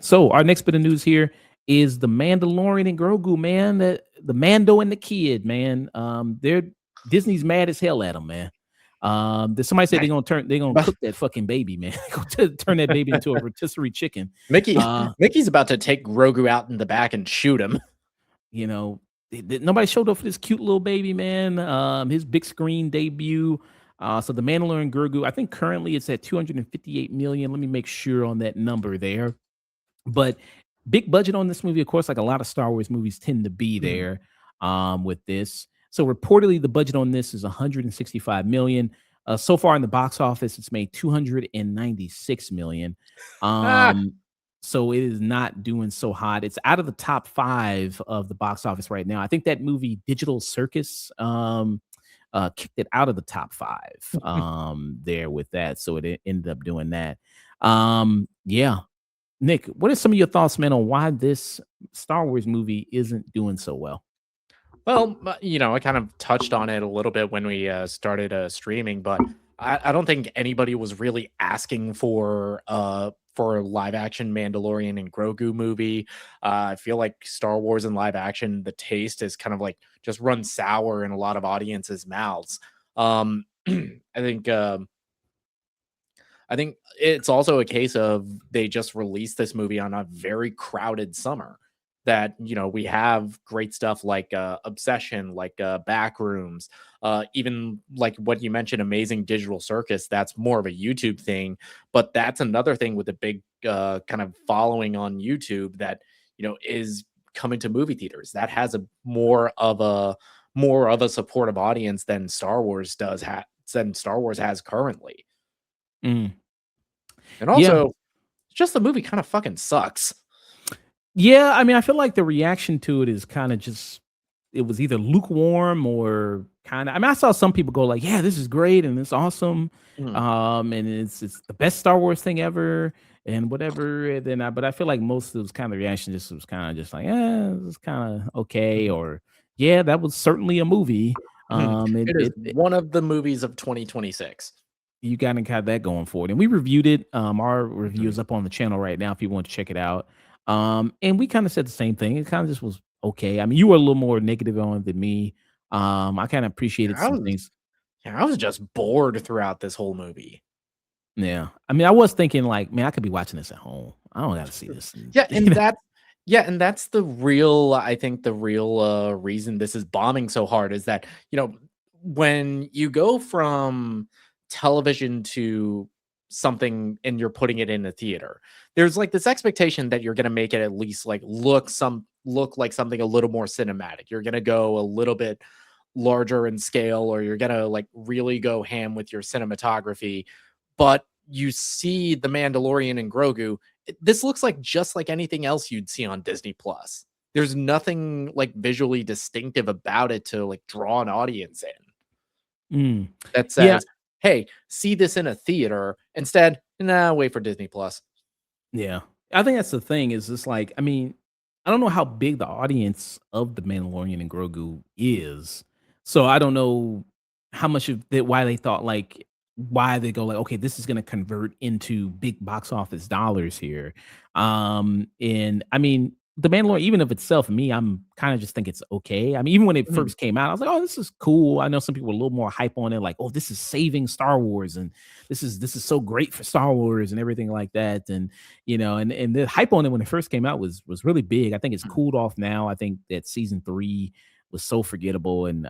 So our next bit of news here is the Mandalorian and Grogu, man. The Mando and the kid, man. They're Disney's mad as hell at them, man. There's somebody said they're gonna But cook that fucking baby, man. Turn that baby into a rotisserie chicken. Mickey's about to take Grogu out in the back and shoot him. You know, nobody showed up for this cute little baby, man. His big screen debut. So the Mandalorian Grogu, I think currently it's at 258 million. Let me make sure on that number there. But big budget on this movie, of course, like a lot of Star Wars movies tend to be there with this. So reportedly, the budget on this is 165 million. So far in the box office, it's made 296 million. So it is not doing so hot. It's out of the top 5 of the box office right now. I think that movie Digital Circus kicked it out of the top 5 there with that. So it ended up doing that. Yeah. Nick, what are some of your thoughts, man, on why this Star Wars movie isn't doing so well? Well, I kind of touched on it a little bit when we started streaming, but I don't think anybody was really asking for a live action Mandalorian and Grogu movie. I feel like Star Wars and live action, the taste is kind of like just run sour in a lot of audiences' mouths. I think it's also a case of they just released this movie on a very crowded summer. That we have great stuff like Obsession, like Backrooms, even like what you mentioned, Amazing Digital Circus. That's more of a YouTube thing, but that's another thing with a big kind of following on YouTube that is coming to movie theaters. That has a more of a supportive audience than Star Wars has currently. Mm. And also, just the movie kind of fucking sucks. Yeah, I mean, I feel like the reaction to it is kind of just it was either lukewarm or kind of. I mean, I saw some people go like, "Yeah, this is great and it's awesome, and it's the best Star Wars thing ever." And whatever, and then but I feel like most of those kind of reaction just was kind of just like, it was kind of okay, or yeah, that was certainly a movie. It is one of the movies of 2026. You gotta have that going for it. And we reviewed it. Our review is up on the channel right now if you want to check it out. And we kind of said the same thing. It kind of just was okay. I mean, you were a little more negative on it than me. I kind of appreciated some things. Yeah, I was just bored throughout this whole movie. Yeah. I mean, I was thinking like, man, I could be watching this at home. I don't gotta see this. And that's the real, I think the real reason this is bombing so hard is that, when you go from television to something and you're putting it in a theater, there's like this expectation that you're going to make it at least like look like something a little more cinematic. You're going to go a little bit larger in scale, or you're going to like really go ham with your cinematography. But you see the Mandalorian and Grogu, this looks like just like anything else you'd see on Disney Plus. There's nothing like visually distinctive about it to like draw an audience in. That says, hey, see this in a theater. Instead, wait for Disney Plus. Yeah. I think that's the thing is just like, I mean, I don't know how big the audience of the Mandalorian and Grogu is. So I don't know how much of that, why they thought like, why they go like, okay, this is going to convert into big box office dollars here. And I mean, the Mandalorian, even of itself, me, I'm kind of just think it's okay. I mean, even when it first came out, I was like, oh, this is cool. I know some people were a little more hype on it, like, oh, this is saving Star Wars, and this is so great for Star Wars and everything like that. And and the hype on it when it first came out was really big. I think it's cooled off now. I think that season 3 was so forgettable and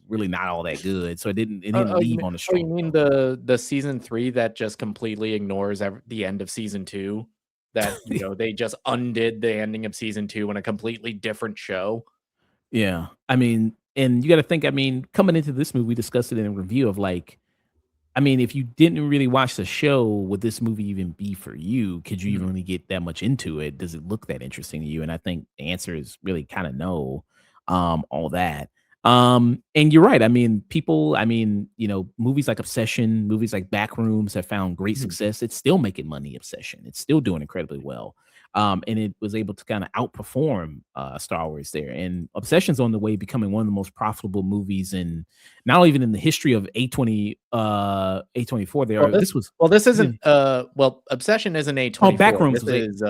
really not all that good. So it didn't leave on the strong. You mean the season 3 that just completely ignores the end of season 2? That they just undid the ending of season 2 in a completely different show. Yeah, I mean, and you got to think. I mean, coming into this movie, we discussed it in a review of like, I mean, if you didn't really watch the show, would this movie even be for you? Could you even really get that much into it? Does it look that interesting to you? And I think the answer is really kind of no. All that. And you're right. I mean, people, movies like Obsession, movies like Backrooms have found great success. It's still making money, Obsession. It's still doing incredibly well. and it was able to kind of outperform Star Wars there. And Obsession's on the way becoming one of the most profitable movies in not even in the history of A24. Well, There, this this was well, this this is- isn't, Obsession isn't oh, A24. Backrooms This was is,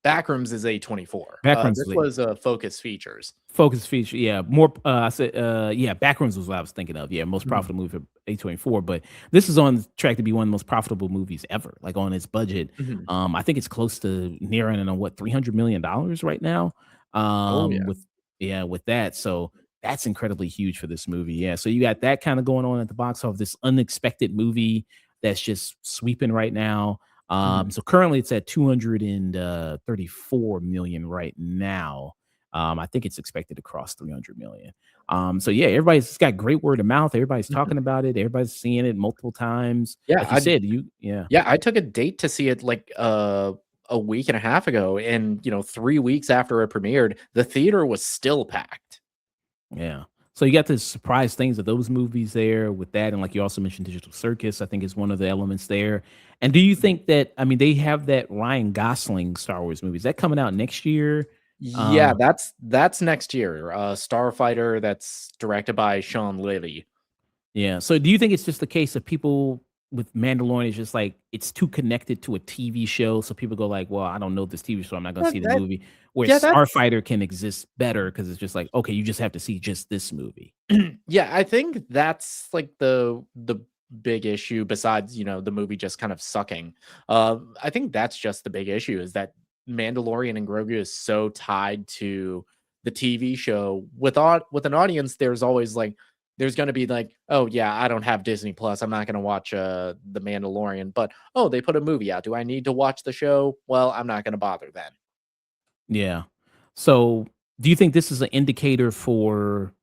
Backrooms is A24. Backrooms This was was, Focus Features. Focus feature, yeah, more. I said, yeah, Backrooms was what I was thinking of. Yeah, most Mhm, profitable movie for A24, but this is on track to be one of the most profitable movies ever. Like on its budget, mhm. I think it's close to nearing on what $300 million right now. Oh, yeah. With yeah, with that, so that's incredibly huge for this movie. Yeah, so you got that kind of going on at the box office. This unexpected movie that's just sweeping right now. Mhm. So currently it's at 234 million right now. I think it's expected to cross 300 million. So yeah, everybody's got great word of mouth. Everybody's Mhm. talking about it. Everybody's seeing it multiple times. Yeah, Like you said, yeah, yeah, I took a date to see it, like, a week and a half ago, and, 3 weeks after it premiered, the theater was still packed. yeah. So you got the surprise things of those movies there with that, and like you also mentioned, Digital Circus. I think is one of the elements there. And do you Mhm. think that? I mean, they have that Ryan Gosling Star Wars movie. Is that coming out next year? Yeah, Uh, that's next year, Starfighter, that's directed by Sean Lilly. Yeah. So do you think it's just the case of people with Mandalorian is just like it's too connected to a TV show, so people go like, "Well, I don't know this TV show, I'm not gonna That see the that movie." Where yeah, that's Starfighter can exist better because it's just like, okay, you just have to see just this movie. yeah, I think that's, like, the big issue besides, the movie just kind of sucking. I think that's just the big issue is that Mandalorian and Grogu is so tied to the TV show. With an audience, there's gonna be like, "Oh, yeah, I don't have Disney Plus, I'm not gonna watch, The Mandalorian," but, "Oh, they put a movie out. Do I need to watch the show? Well, I'm not gonna bother then." Yeah. So do you think this is an indicator for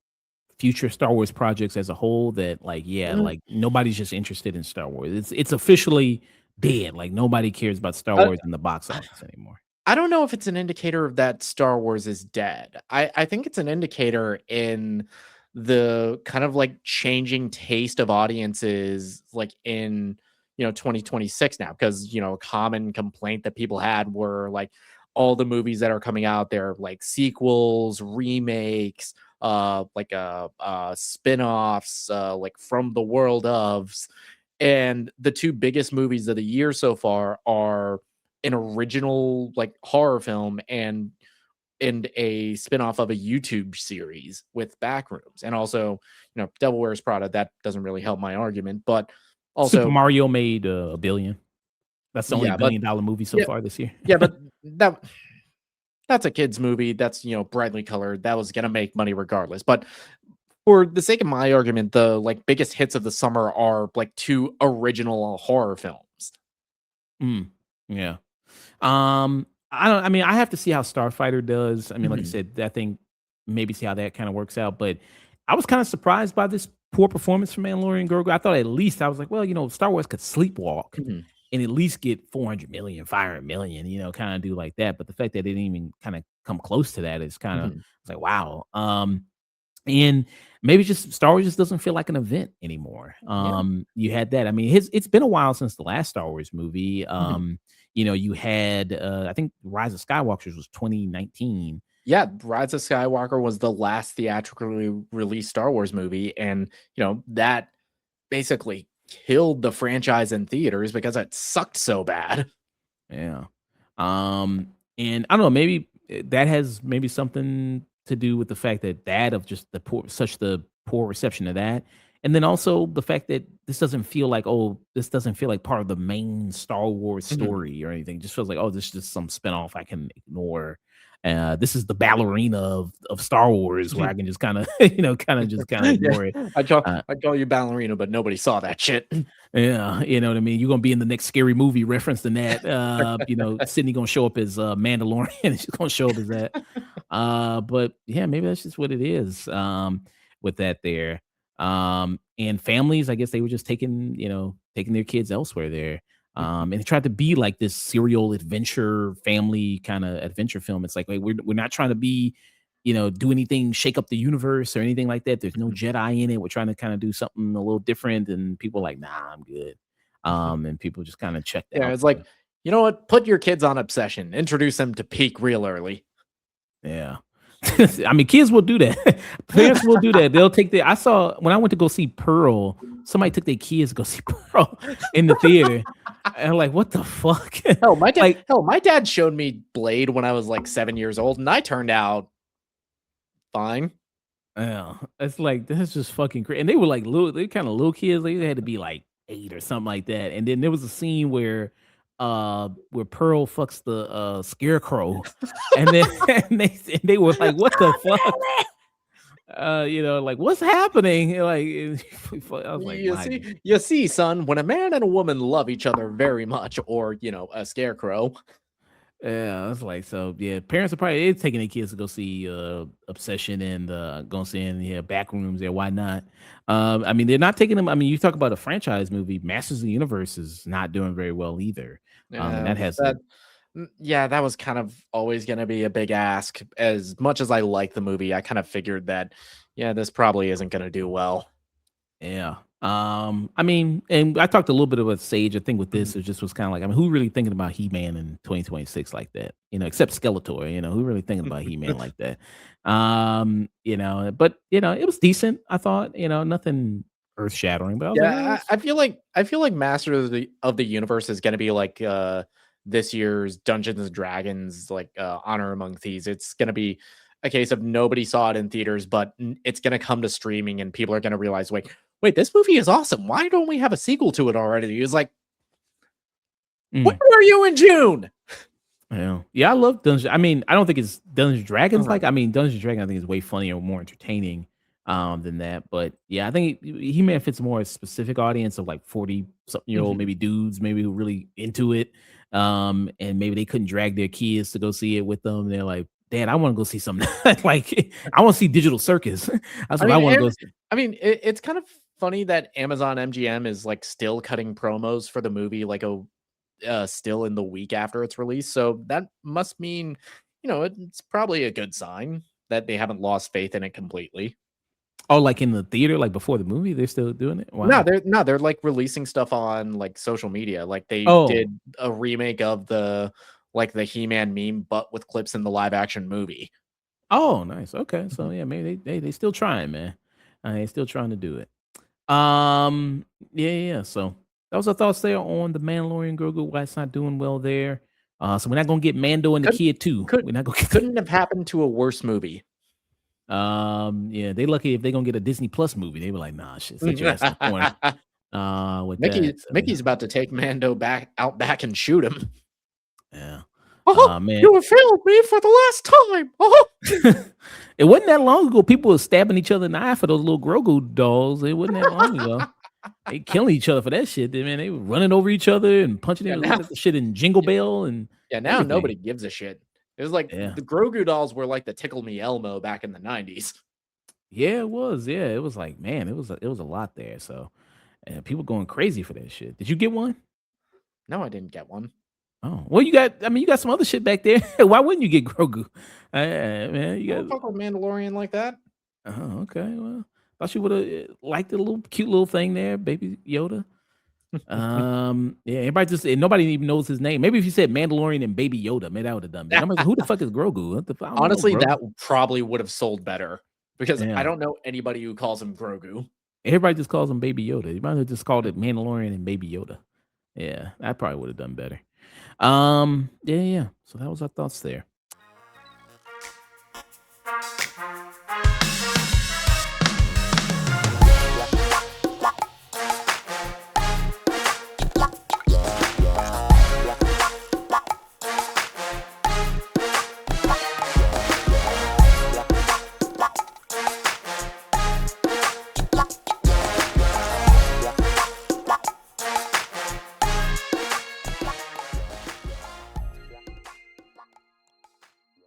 future Star Wars projects as a whole that like, yeah, Mm, like nobody's just interested in Star Wars. It's officially dead. Like nobody cares about Star uh Wars in the box office anymore. I don't know if it's an indicator of that Star Wars is dead. I think it's an indicator in the kind of like changing taste of audiences like in 2026 now because a common complaint that people had were like all the movies that are coming out they're like sequels, remakes, spin-offs, like from the world ofs, and the two biggest movies of the year so far are an original like horror film and a spin-off of a YouTube series with Backrooms. And also, Devil Wears Prada, that doesn't really help my argument, but Super also Mario made a billion. That's the only yeah, but billion-dollar movie so yeah, far this year. yeah, but that's a kid's movie. That's, brightly colored. That was gonna make money regardless. But for the sake of my argument, the like biggest hits of the summer are like two original horror films. Mm, yeah. I mean, I have to see how Starfighter does. I mean, like I Mhm, said, I think maybe see how that kind of works out. But I was kind of surprised by this poor performance from Mandalorian Grogu. I thought at least I was like, well, Star Wars could sleepwalk mhm, and at least get 400 million, 500 million, kind of do like that. But the fact that they didn't even kind of come close to that is kind of mhm. it's like, wow. And maybe just Star Wars just doesn't feel like an event anymore. Yeah. You had that. I mean, it's been a while since the last Star Wars movie. Mhm. You had I think Rise of Skywalkers was 2019. Yeah, Rise of Skywalker was the last theatrically released Star Wars movie, and, that basically killed the franchise in theaters because it sucked so bad. Yeah. And I don't know, maybe that has maybe something to do with the fact that of just the poor reception of that. And then also the fact that this doesn't feel like part of the main Star Wars Mhm. story or anything. It just feels like, oh, this is just some spinoff I can ignore. This is the ballerina of Star Wars where I can just kind of, just kind of Yeah, ignore it. Uh, I call you ballerina, but nobody saw that shit. yeah, you know what I mean? You're gonna be in the next scary movie referencing that. Sydney gonna show up as Mandalorian. She's gonna show up as that. But yeah, maybe that's just what it is. With that there. And families, I guess they were just taking their kids elsewhere there. Mhm. And they tried to be like this serial adventure family kind of adventure film. It's like, wait, we're not trying to be, do anything, shake up the universe or anything like that. There's no Mhm. Jedi in it. We're trying to kind of do something a little different. And people are like, nah, I'm good. And people just kind of checked Yeah, out. it's like, You know what? Put your kids on Obsession. Introduce them to Peak real early. Yeah. I mean, kids will do that. Parents will do that. They'll take their I saw when I went to go see Pearl, somebody took their kids to go see Pearl in the theater. And I'm like, "What the fuck?" Like, Hell, my dad showed me Blade when I was like 7 years old, and I turned out fine. yeah, it's like, that's just fucking crazy. And they were like little, they kinda little kids, like, they had to be like 8 or something like that. And then there was a scene where Pearl fucks the, scarecrow, and then and they were like, "What the fuck?" Like, "What's happening?" Like, I was like, "My." You see, son, when a man and a woman love each other very much, or a scarecrow. Yeah, it's like, so yeah, parents are probably they're taking their kids to go see Obsession and going to see in yeah, back rooms there. Why not? I mean, they're not taking them. I mean, you talk about a franchise movie, Masters of the Universe is not doing very well either. And Yeah, that has a yeah, that was kind of always gonna be a big ask. As much as I like the movie, I kind of figured that, yeah, this probably isn't gonna do well. yeah. I mean, and I talked a little bit about Sage. I think with this, Mhm. it just was kind of like, I mean, who really thinking about He-Man in 2026 like that? Except Skeletor, who really thinking about He-Man like that? But it was decent, I thought, nothing earth shattering, but I was like, Yeah, I feel like Master of the Universe is gonna be like this year's Dungeons and Dragons, like Honor Among Thieves. It's gonna be a case of nobody saw it in theaters, but it's gonna come to streaming, and people are gonna realize, wait, this movie is awesome. Why don't we have a sequel to it already? It's like, where mm. were you in June? Yeah. Yeah, I love Dungeons. I mean, I don't think it's Dungeons& and Dragons Uh-huh. like, I mean, Dungeons& and Dragons I think is way funnier, more entertaining, than that, but yeah, I think He-Man fits more a specific audience of like 40-something-year-old, Mhm. maybe dudes, maybe who really into it, and maybe they couldn't drag their kids to go see it with them. They're like, "Dad, I wanna go see something." Like, I wanna see Digital Circus. That's I what I mean, wanna go and see. it's kind of funny that Amazon MGM is like still cutting promos for the movie, like still in the week after its release. So that must mean, it's probably a good sign that they haven't lost faith in it completely. Oh, like in the theater, like before the movie, they're still doing it? No, Wow. they're like releasing stuff on like social media. Like they Oh. did a remake of the He-Man meme, but with clips in the live action movie. Oh, nice. Okay, so Mhm. yeah, maybe they still trying, man. They still trying to do it. Yeah, yeah. Yeah. So that was our thoughts there on the Mandalorian Grogu. Why it's not doing well there. So we're not gonna get Mando and the Could kid too. could We're not gonna get that. couldn't have happened to a worse movie. Yeah, they lucky if they gonna get a Disney Plus movie. They were like, nah, shit, sit your ass in the corner. With that. So yeah, Mickey's about to take Mando back and shoot him. yeah. Oh, Man. you have failed me for the last time. Oh. It wasn't that long ago. People were stabbing each other in the eye for those little Grogu dolls. It wasn't that long ago. They killing each other for that shit. Man, they were running over each other and punching Yeah, it. Look now at the shit in Jingle yeah, Bell and yeah, now everything. nobody gives a shit. It was like Yeah. the Grogu dolls were like the Tickle Me Elmo back in the 90s. Yeah, it was. Yeah, it was like, man, it was a lot there. So, and people going crazy for that shit. Did you get one? No, I didn't get one. Oh, well, you got. I mean, you got some other shit back there. Why wouldn't you get Grogu? Man, I you don't got. fuck with Mandalorian like that. Oh, okay. Well, thought you would have liked the little cute little thing there, baby Yoda. Yeah, everybody just nobody even knows his name. Maybe if you said Mandalorian and Baby Yoda, man, that would have done better. I'm like, who the fuck is Grogu? What the I don't know Honestly, Grogu. that probably would have sold better because I Yeah, don't know anybody who calls him Grogu. everybody just calls him Baby Yoda. You might have just called Mm. it Mandalorian and Baby Yoda. Yeah, that probably would have done better. Yeah, yeah. So that was our thoughts there.